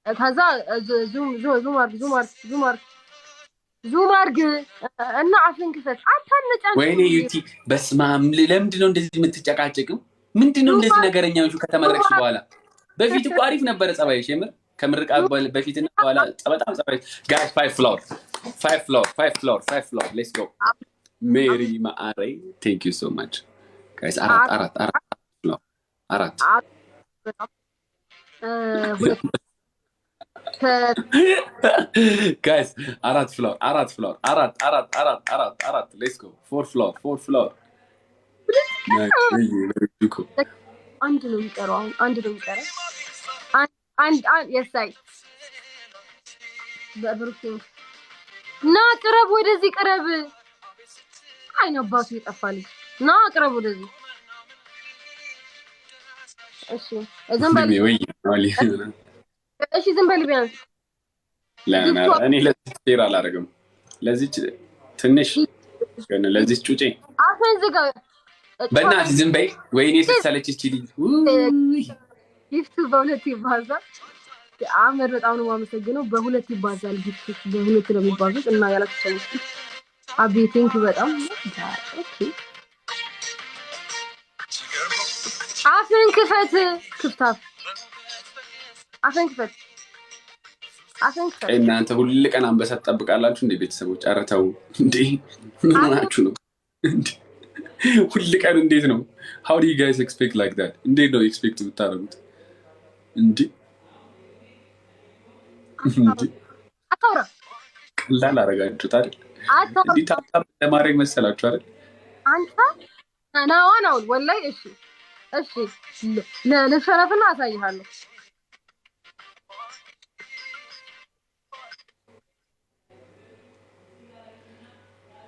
ከዛ ዙም አርግ እና አፍን ክፈት አታነጫጭ ወይኔ ዩቲ በስማም ለምንድን ነው እንደዚህ የምትጨቃጨቂው ምንድነው እንደዚህ ነገረኛው ከተመረቅሽ በኋላ በፊት እኮ አሪፍ ነበር ጸባይሽ የምር ከምርቃ በፊትና በኋላ በጣም ጸባይሽ ጋይስ 5 floor let's go Mary Maare thank you so much guys አራት guys አራት floor let's go 4 floor አንድ ነው የሚቀረው አንድ የሳይ በብሩክ ና ቅረብ ወደዚህ ቅረብ አይነባቱ ይጠፋል ና ቅረብ ወደዚህ እሺ ዝም በል ቢያንስ لا እኔ ለስቴራ አላረግም ለዚህ ትንሽ ግን ለዚህ ጩጬ አፈን ዝጋ በእናትህ ዝም በይ ወይኔ ስትሰለች እቺ ልጅ ጊፍቱ በሁለት ይባዛል አመር በጣም ነው የማመሰግነው በሁለት ይባዛል ጊፍቱ በሁለት ነው የሚባዙት እና ያላችሁ አቢ ቴንክ ዩ በጣም ኦኬ አፈን ክፈት ክፍታፍ አፈን ክፈት እናንተ ሁሉ ቀን አንበሳ ተጠብቃላችሁ እንደ ቤተሰቦች አረታው እንዴ ምን ሆናችሁ ነው እንዴ ሁሉ ቀን እንዴት ነው how do you guys expect like that እንዴት ነው expect ብታረጉት እንዴ አታውራ ቀላል አረጋችሁት አይደል እንዴ ታጣ ለማድረግ መሰላችሁ አይደል አንተ ናው ወላይ እሺ ለሸረፍና አሳይሃለሁ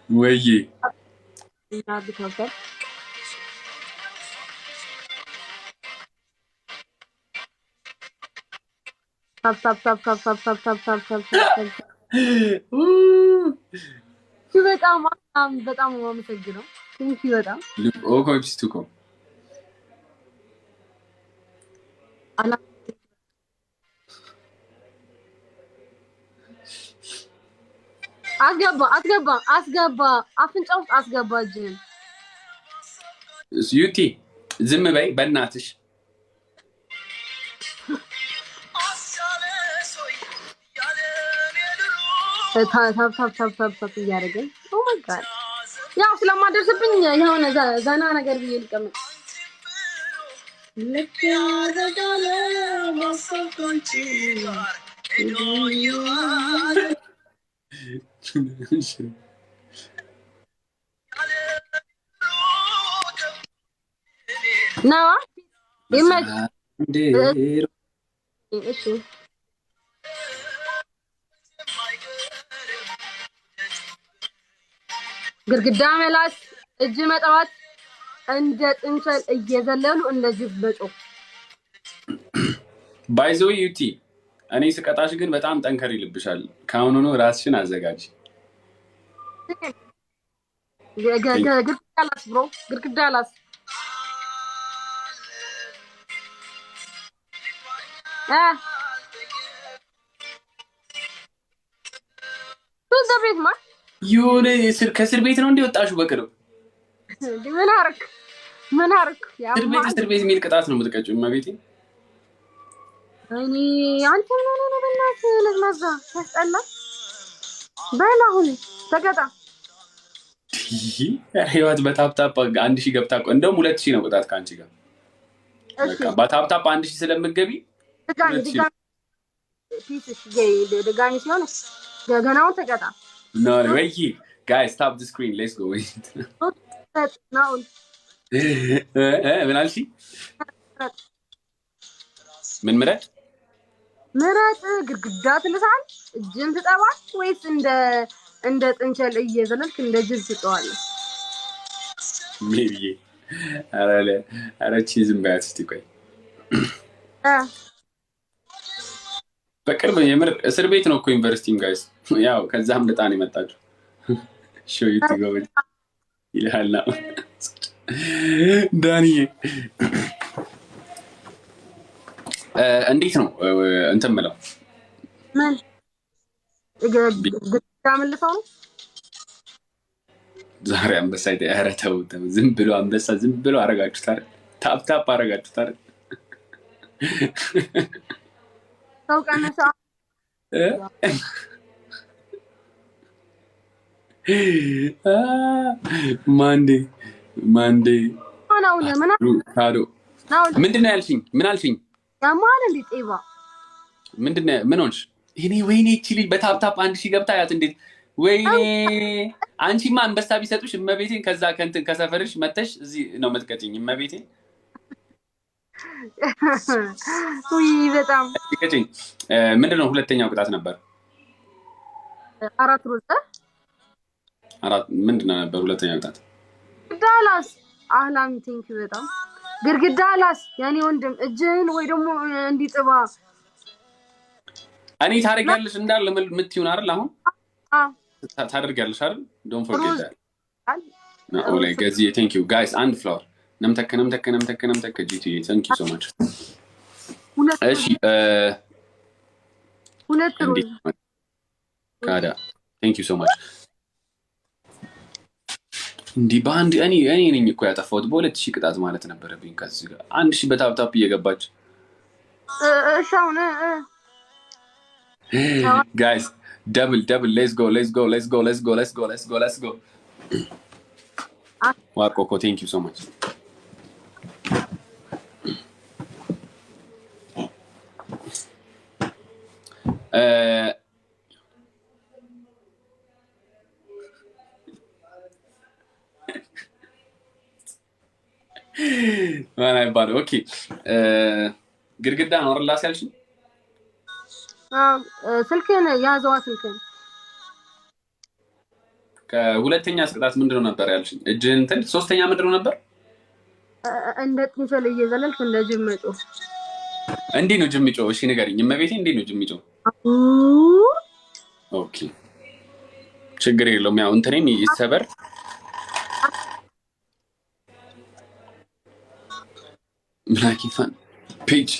ወይዬ እናብታከር በጣም አመሰግናለሁ ቴንክ ዩ በጣም ኦኮፕስቱኮ አላ አስገባ አፍንጫ ውስጥ አስገባ እጅን ዩቲ ዝም በይ በእናትሽ ታፕ እያደረገኝ ኦ ማይ ጋድ ያው ስለማደርስብኝ የሆነ ዘና ነገር ብዬ ልቀመጥ No, እሺ ግርግዳ መላስ እጅ መጣዋት እንደ ጥንቸል እየዘለሉ እንደዚህ በጮ ባይዞ ዩቲ እኔ ስቀጣሽ ግን በጣም ጠንከር ይልብሻል ካሁኑ ነው ራስሽን አዘጋጅ ግርግዳላስ ብሮ ግርግዳላስ ቤት ማ የሆነ ከእስር ቤት ነው እንደወጣሽው በቅርብ ምን አርክ እስር ቤት የሚል ቅጣት ነው የምትቀጭው ማቤቴ እኔ አንተ ምን ነው በእናትህ ለማዛ ያስጠላ በላሁን ተቀጣ ህይወት በታፕታፕ 1000 ገብታ እንደውም 2000 ነው ቅጣት ካንቺ ጋር በቃ በታፕታፕ 1000 ስለምትገቢ ደጋሚ ሲሆን ገናውን ተቀጣ No, wait, guys, stop the screen. Let's go. Now. من عالشي؟ من مرات؟ مرات قرقدات اللسان الجنس تبعك كويس عند تنشل إيه زلك عند جنس طوال. ميري. أنا تشيز مباتستي كوي. በቅርብ የምር እስር ቤት ነው እኮ ዩኒቨርሲቲም ጋይስ ያው ከዛም ለጣን ይመጣችሁ ሾው ይትገው ይላል ዳንዬ እንዴት ነው እንትን ምለው ምን መልሰው ነው ዛሬ አንበሳ ኧረ ተው ዝም ብሎ አንበሳ ዝም ብሎ አረጋችሁት አይደል? ታፕ ታፕ አረጋችሁት አይደል? ሰው ቀነሰ ማንዴ ነው ምን ካዶ ምንድነው ያልሽኝ? ምን አልሽኝ? ያማን እንዴ ጤባ ምንድነው ምን ሆንሽ? እኔ ወይኔ እቺ ልጅ በታፕታፕ 1000 ገብታ ያት እንዴት ወይኔ አንቺማ አንበሳ ቢሰጡሽ እመቤቴን ከዛ ከንትን ከሰፈርሽ መተሽ እዚህ ነው የምትቀጭኝ እመቤቴን ውይ በጣም ቀጭኝ ምንድነው ሁለተኛው ቅጣት ነበር 4 ሩዝ ምንድነው ነበር ሁለተኛው ቅጣት ዳላስ አህላም ቲንክ በጣም ግርግዳ ላስ ያኔ ወንድም እጅህን ወይ ደግሞ እንዲጥባ እኔ ታደርጊያለሽ እንዳለ ምትዩን አይደል አሁን ታደርጊያለሽ አይደል ዶንት ፎርጌት ዳት ኦ ላይ ጋዚ ቴንክ ዩ ጋይስ አንድ ፍላወር ነምተከ ጂቲ ቴንክ ዩ ሶ ማች እሺ ሁለት ሩዝ ካዳ ቴንክ ዩ ሶ ማች እንዲ ባንድ እኔ ነኝ እኮ ያጠፋሁት በ2000 ቅጣት ማለት ነበረብኝ ከዚህ ጋር 1000 በታፕታፕ እየገባች ሻውነ guys double let's go Coco thank you so much ማን አይባል ኦኬ ግርግዳ ነው አርላስ ያልሽ ስልክህን ያዘዋ ስልክህን ከሁለተኛ ቅጣት ምንድነው ነበር ያልሽኝ እጅህን እንትን ሶስተኛ ምንድነው ነበር እንደ ጥንቸል እየዘለልክ እንደ ጅምጮ እንዴ ነው ጅምጮ እሺ ንገሪኝ እመቤቴ እንዴ ነው ጅምጮ ኦኬ ችግር የለውም ያው እንትኔም ይሰበር Lucky fun. Peach.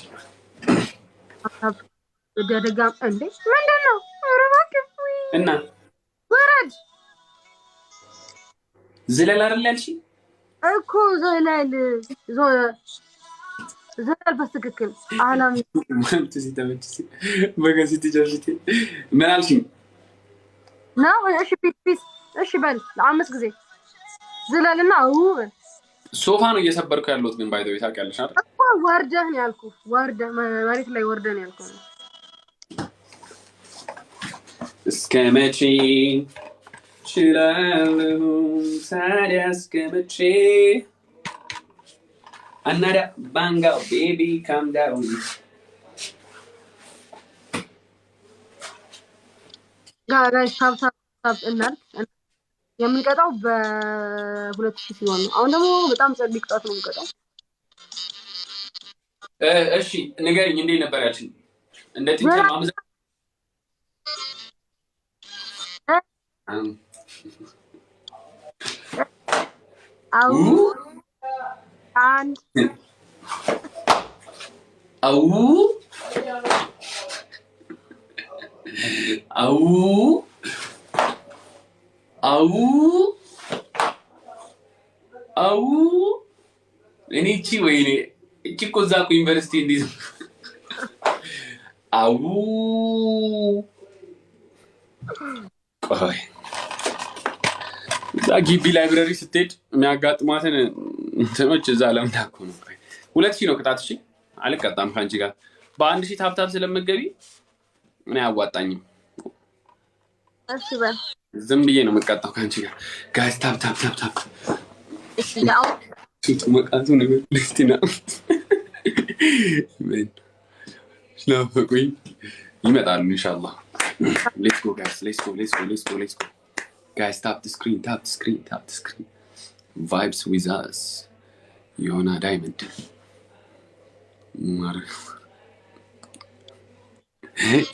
ደደጋም እንዴ ምንድነው? አረባክ እና ወራጅ ዝለል አይደል ያልሽ እኮ ዘለል በትክክል አላም ተመችሲ በጋዜት ጀርሽቲ ምን አልሽኝ? ነው እሺ ፒስ እሺ በል ለአምስት ጊዜ ዝለልና በል ሶፋ ነው እየሰበርኩ ያለሁት ግን ባይ ዘ ወይ ታውቂያለሽ አይደል? ወርደህ ነው ያልኩህ ወርደህ መሬት ላይ ወርደህ ነው ያልኩህ እስከመቼ ችላለሁ ታዲያ እስከመቼ another bang out baby calm down ጋራይ ታፕ እናርክ የምንቀጣው በ2000 ሲሆን ነው አሁን ደግሞ በጣም ጸድቅ ቅጣት ነው የምንቀጣው እሺ ንገሪኝ እንዴት ነበር ያልሽኝ እንደ ጥንቸል ማምዘ አው and አው እኔ እቺ ወይኔ እቺ እኮ እዛ እኮ ዩኒቨርሲቲ እንዲህ አው ቆይ እዛ ግቢ ላይብረሪ ስትሄድ የሚያጋጥሟትን እንትኖች እዛ ለምታኩ ነው 2000 ነው ቅጣት እሺ አልቀጣም ካንቺ ጋር በ1000 ታፕታፕ ስለምትገቢ እኔ አያዋጣኝም እሺ በል ዝም ብዬ ነው የምቀጣው ካንቺ ጋር ጋይስ ታፕ እሺ ያው መቃቱ ነገር ለስቲና ምን ናፈቁኝ ይመጣሉ ኢንሻአላህ let's go guys let's go guys tap the screen vibes with us Yona Diamond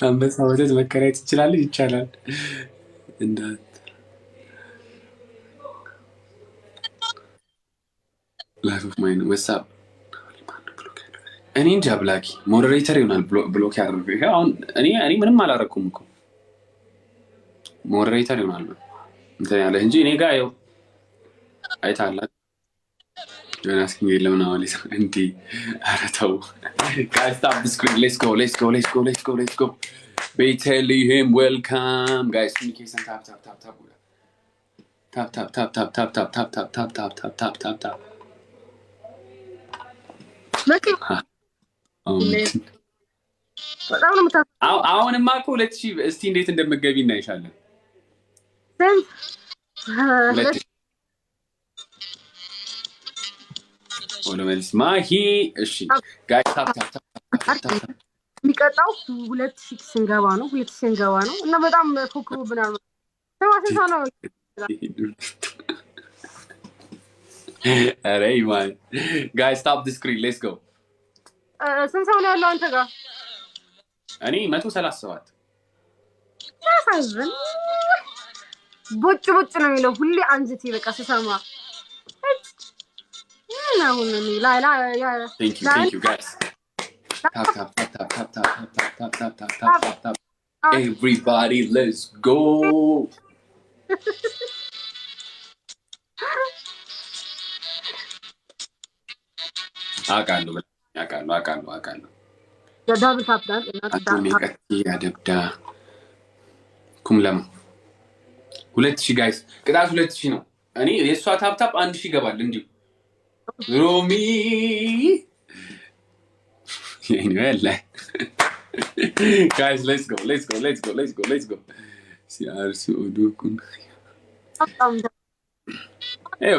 አንበሳ ወተት መከራየት ይቻላል እንዳት life of mine what's up እኔ እንጃ ብላኪ ሞዴሬተር ይሆናል ብሎክ ያደርገው። ይሄ አሁን እኔ ምንም አላረኩም እኮ ሞዴሬተር ይሆናል እንትን ያለ እንጂ እኔ ጋር ያው አይታላት ጆናስ ኪንግ ለምን አወለ እንዴ አረታው guys stop the screen let's go Bethlehem welcome guys communication tap መቼ በጣም ነው የምታ አሁንማ እኮ 2000 እስቲ እንዴት እንደምትገቢ እናይሻለን። ወለመልስ ማሂ እሺ ጋይ ታፕ የሚቀጣው 2000 ስንገባ ነው 2000 ስንገባ ነው እና በጣም ፎክሩብናል። ተማሰሳ ነው አሬ ማን ጋይ ስቶፕ ዘ ስክሪን ሌትስ ጎ ስንት ሰው ነው ያለው አንተ ጋር? እኔ 137 ያሳዝን ቦጭ ነው የሚለው ሁሌ አንጀቴ በቃ ስሰማ ነው ላ thank you guys tap everybody let's go አቃሉ ዳብል ታፕ ዳል እና አቶኔ ቀጥ ያደብዳ ኩምለም 2000 ጋይስ ቅጣት 2000 ነው። እኔ የሷ ታፕ 1000 ይገባል እንዴ ሮሚ ይሄኛለ guys let's go ሲአርሲ ኦዶኩን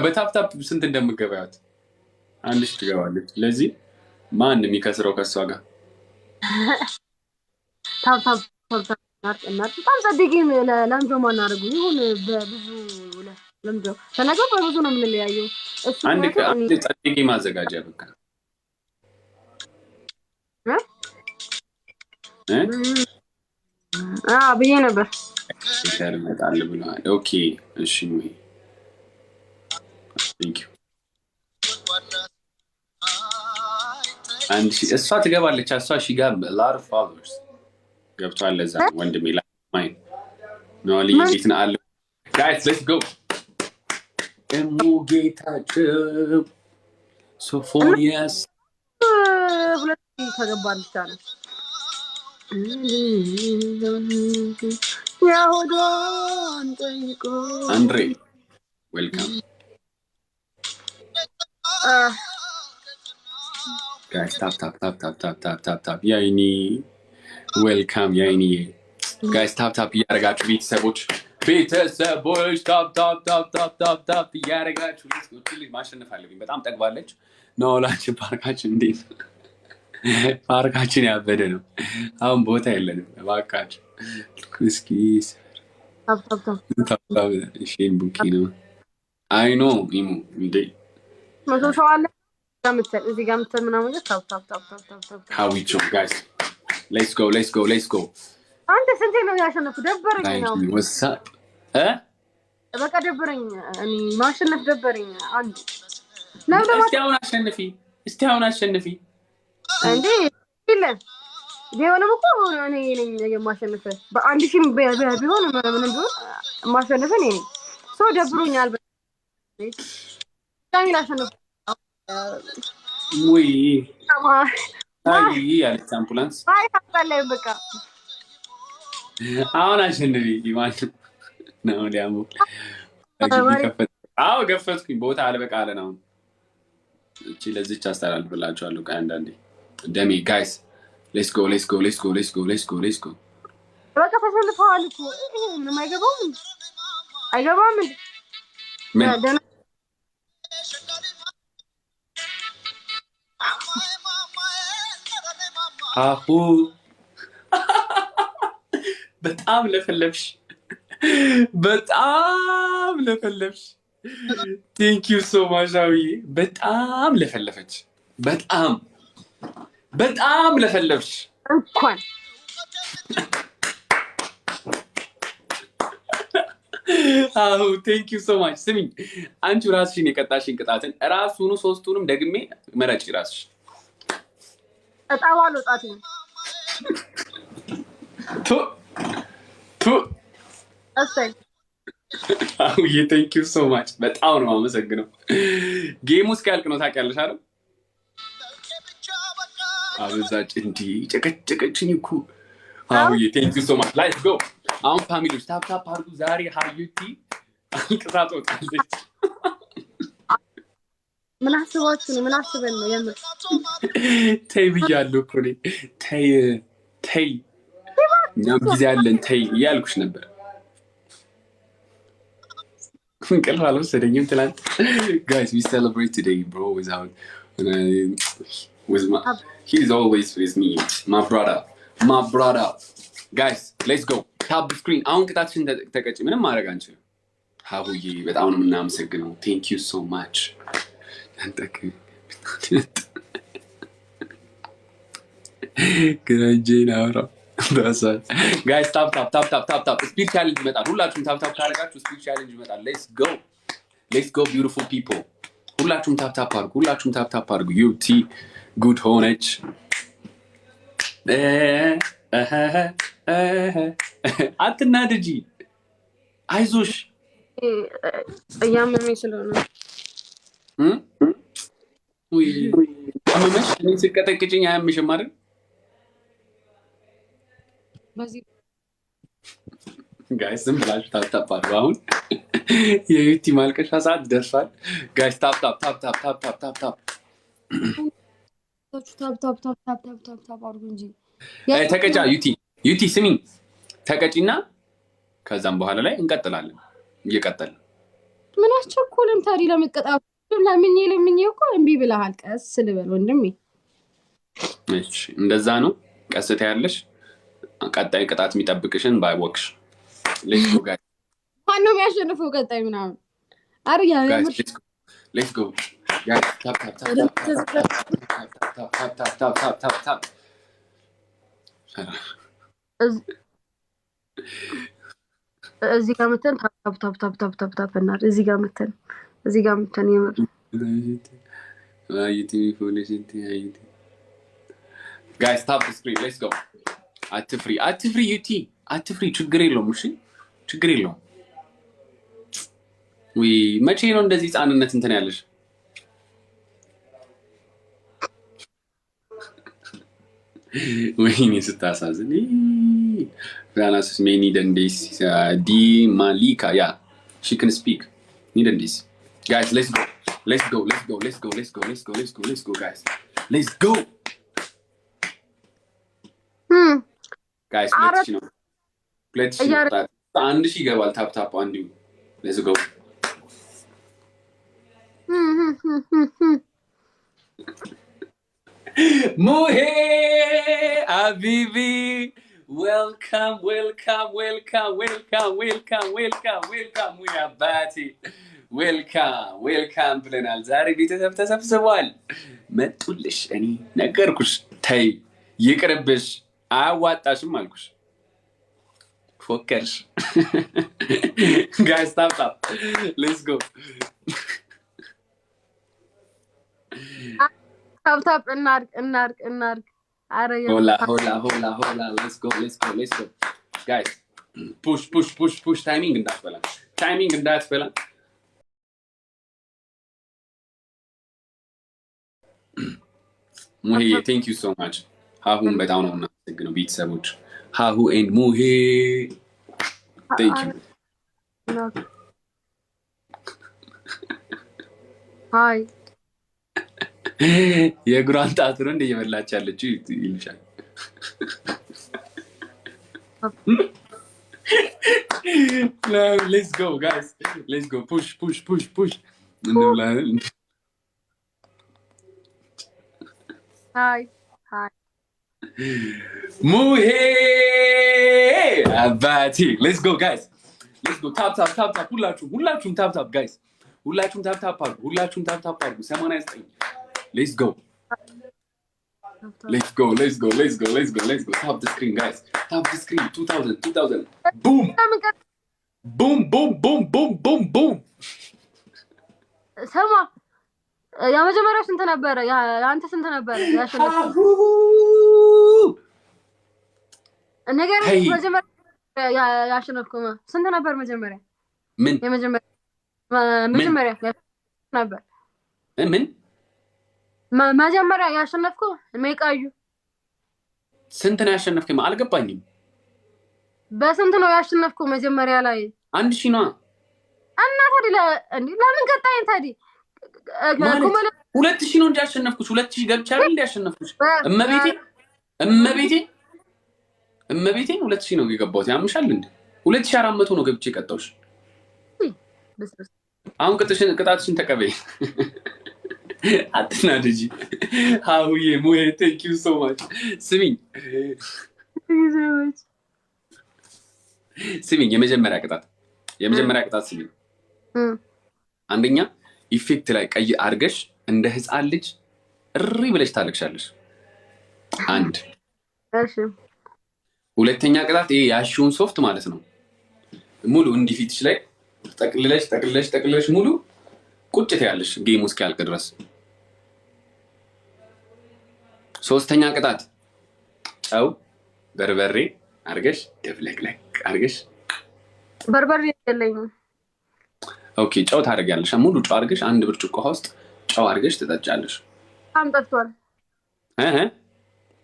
በታፕ ስንት እንደምገባያት 1000 ትገባለች። ስለዚህ ማን የሚከስረው ከሷ ጋር ታፕ እና በጣም ጸድቂም ለምጆ ማን አደረጉ ይሁን በብዙ ለምጆ ተነገር በብዙ ነው የምንለያየው። እሱ አንድ ጸድቂ ማዘጋጃ በቃ ብዬ ነበር ይመጣል ብለዋል። ኦኬ እሺ ወይ ቴንክ ዩ አንድ እሷ ትገባለች። እሷ ሺ ጋር ላር ፋዘርስ ገብቷል። ለዛ ወንድሜ ላይ ማይ ነው ሊት ነው አለ ጋይስ ሌትስ ጎ እሙ ጌታቸው ሶፎኒያስ ሁለት ተገባለች አለ ያሆዶን ጠይቆ አንድሬ ዌልካም guys tap ያይኒ ዌልካም ያይኒ guys tap ያረጋችሁ ቤተሰቦች ታፕ ያረጋችሁ ልጅ ማሸነፍ አለብኝ። በጣም ጠግባለች ነው ላችን ፓርካችን እንዴት ፓርካችን ያበደ ነው። አሁን ቦታ የለንም እባካችሁ እስኪ ታፕ ሼን ቡኪ ነው አይ ኖ ኢሙ እንዴ መቶሻው አለ ጋምተል እዚህ ጋምተል ምናምን ታፕ how we jump guys let's go አንተ ስንቴ ነው ያሸነፉ? ደበረኝ ነው what's up በቃ ደበረኝ። እኔ ማሸነፍ ደበረኝ። አንድ እስቲ አሁን አሸንፊ እንዴ ይለን ቢሆንም እኮ እኔ ነኝ የማሸነፈ በአንድ ሺህ ቢሆን ምንም ቢሆን ማሸነፈ እኔ ነኝ። ሰው ደብሮኛል በጣም ያሸነፈ ወይ አይ ያለች አምቡላንስ አይ ታጣለኝ በቃ አሁን አሸንፊ ይማል ነው ሊያሙ አዎ ገፈትኩኝ ቦታ አለበቃ አለ ነው እቺ ለዚች አስተላልፍላችኋለሁ ከአንዳንዴ ደሜ ጋይስ let's go በቃ ተሰልፈዋል እኮ ምንም አይገባም ደና አሁ በጣም ለፈለፍሽ ቴንክ ዩ ሶ ማች አውዬ በጣም ለፈለፈች በጣም ለፈለፍሽ እንኳን አሁ ቴንክ ዩ ሶ ማች ስሚኝ አንቺ ራስሽን የቀጣሽን ቅጣትን ራሱኑ ሶስቱንም ደግሜ መረጭ ራስሽ أتعوالو تاتين تو أستاذ አውዬ thank you so much በጣም ነው አመሰግነው ጌም ውስጥ ያልቅ ነው ታውቂያለሽ አይደል አበዛጭ እንዲ ጨቀጨቀችኝ እኮ አውዬ thank you so much let's go አሁን ፋሚሊዎች ታፕ ታፕ አድርጉ ዛሬ ሀዩቲ አልቅሳት ወጣለች ምን አስባችሁ ምን አስበን ነው የምር ተይ ብያለሁ እኮ እኔ ተይ እኛም ጊዜ አለን ተይ እያልኩሽ ነበር እንቅልፍ አልወሰደኝም ትላንት guys we celebrate today bro he's always with me my brother guys let's go tap the screen አሁን ቅጣትሽን ተቀጭ ምንም ማድረግ አንችልም ሀቡዬ በጣም ነው የምናመሰግነው thank you so much አንተክ ግራጄን አውራ guys tap speed challenge ይመጣል ሁላችሁም tap ካደረጋችሁ speed challenge ይመጣል let's go beautiful people ሁላችሁም tap አድርጉ ዩቲ ጉድ ሆነች አትናደጂ አይዞሽ እያመመኝ ስለሆነ ወይ አመመሽ እኔ ስቀጠቅጭኝ አያምሽም አይደል በዚህ ጋይስ ዝም ብላችሁ ታፕ አድርጉ አሁን የዩቲ ማልቀሻ ሰዓት ደርሷል ጋይስ ታፕ አድርጉ እንጂ ተቀጫ ዩቲ ስሚ ተቀጪና ከዛም በኋላ ላይ እንቀጥላለን እየቀጠልን ምን አስቸኮለም ታዲያ ለመቀጣት ለምኜ እኮ እምቢ ብለሃል ቀስ ልበል ወንድሜ እሺ እንደዛ ነው ቀስታ ያለሽ ቀጣይ ቅጣት የሚጠብቅሽን ባይወክሽ let's go guys ማነው የሚያሸንፈው ቀጣይ ምናምን አሪያ let's go guys tap እዚህ ጋር መተን ታፕ እና እዚህ ጋር መተን የምር አይቲ ፖሊስ guys tap the screen let's go አትፍሪ ዩቲ አትፍሪ ችግር የለውም እሺ ችግር የለውም ወይ መቼ ነው እንደዚህ ጻንነት እንትን ያለሽ ወይኔ ስታሳዝን ራናስስ ሜኒ ደንዴስ ዲ ማሊካ ያ she can speak need this guys let's go guys let's go guys let's አንድ ሺህ ይገባል ታፕ አንዱ let's go ሙሄ አቢቢ welcome ሙሄ አባቴ welcome ብለናል ዛሬ ቤተሰብ ተሰብስቧል መጡልሽ እኔ ነገርኩሽ ተይ ይቅርብሽ አያዋጣሽም አልኩሽ ፎከርሽ guys tap let's go tap እናርቅ አረ ሆላ let's go guys push timing እንዳትበላ ሙሄ thank you so much ሀሁን በጣም ነው እናመሰግነው ቤተሰቦች ሀሁ and ሙሄ thank you hi የግራን ጣጥሩ እንደ እየበላች ያለችው ይልሻል let's go guys let's go push እንብላለን hi ሙሄ አባቴ let's go guys let's go tap ሁላችሁም tap guys ሁላችሁም tap አድርጉ 89 let's go tap the screen guys tap the screen 2000 boom ሰማ يا مجمرة سنت نبرة يا أنت سنت نبرة يا شنو النجارة هي مجمرة يا شنو كمان سنت نبرة مجمرة من يا مجمرة من مجمرة يا نبرة من مجمرة يا شنفكو ميك أيو ስንት ነው ያሸነፍከኝ? አልገባኝም። በስንት ነው ያሸነፍኩ? መጀመሪያ ላይ 1000 ነው እና ታዲያ ለምን ቀጣይ ታዲያ ማለት ኩመለ 2000 ነው እንጂ ያሸነፍኩሽ 2000 ገብቻ አይደል እንደ ያሸነፍኩሽ? እመቤቴ እመቤቴ እመቤቴ 2000 ነው የገባሁት። ያምሻል እንዴ? 2400 ነው ገብቼ ቀጣውሽ። አሁን ቅጣትሽን ተቀበይ። አትናደጂ። ሃውዬ ሙዬ ቴንክ ዩ ሶ ማች። ስሚኝ ስሚኝ፣ የመጀመሪያ ቅጣት ስሚኝ። አንደኛ ኢፌክት ላይ ቀይ አርገሽ እንደ ህፃን ልጅ እሪ ብለሽ ታለቅሻለሽ። አንድ እሺ። ሁለተኛ ቅጣት ይሄ ያሽውን ሶፍት ማለት ነው ሙሉ እንዲህ ፊትሽ ላይ ጠቅልለሽ ሙሉ ቁጭ ትያለሽ ጌሙ እስኪያልቅ ድረስ። ሶስተኛ ቅጣት ጨው በርበሬ አርገሽ ደብለቅለቅ አርገሽ። በርበሬ የለኝም። ኦኬ ጨው ታደርጊያለሽ። ሙሉ ጨው አርገሽ አንድ ብርጭቆ ውሃ ውስጥ ጨው አርገሽ ትጠጫለሽ። ጠፍቷል።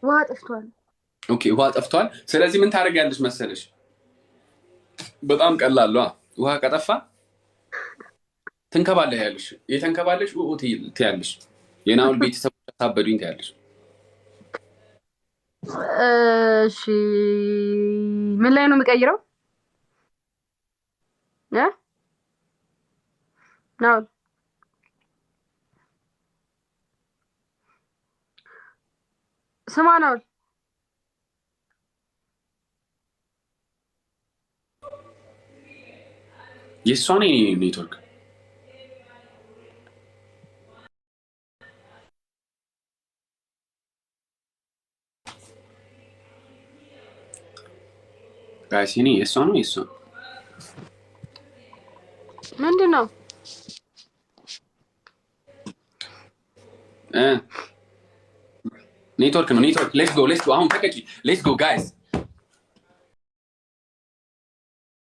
ውሃ ጠፍቷል። ኦኬ ውሃ ጠፍቷል። ስለዚህ ምን ታደርጊያለሽ መሰለሽ? በጣም ቀላል ነው። ውሃ ከጠፋ ትንከባለሽ። የተንከባለሽ ትያለሽ። የናውል ቤተሰቦች ታበዱኝ ትያለሽ። እሺ ምን ላይ ነው የምቀይረው? ናውል ስማ ናውል የእሷ ነው ኔትወርክ። ጋይስ እኔ የእሷ ነው ምንድን ነው? ኔትወርክ ነው። ሌትስ ጎ አሁን ተቀጪ። ሌትስ ጎ ጋይስ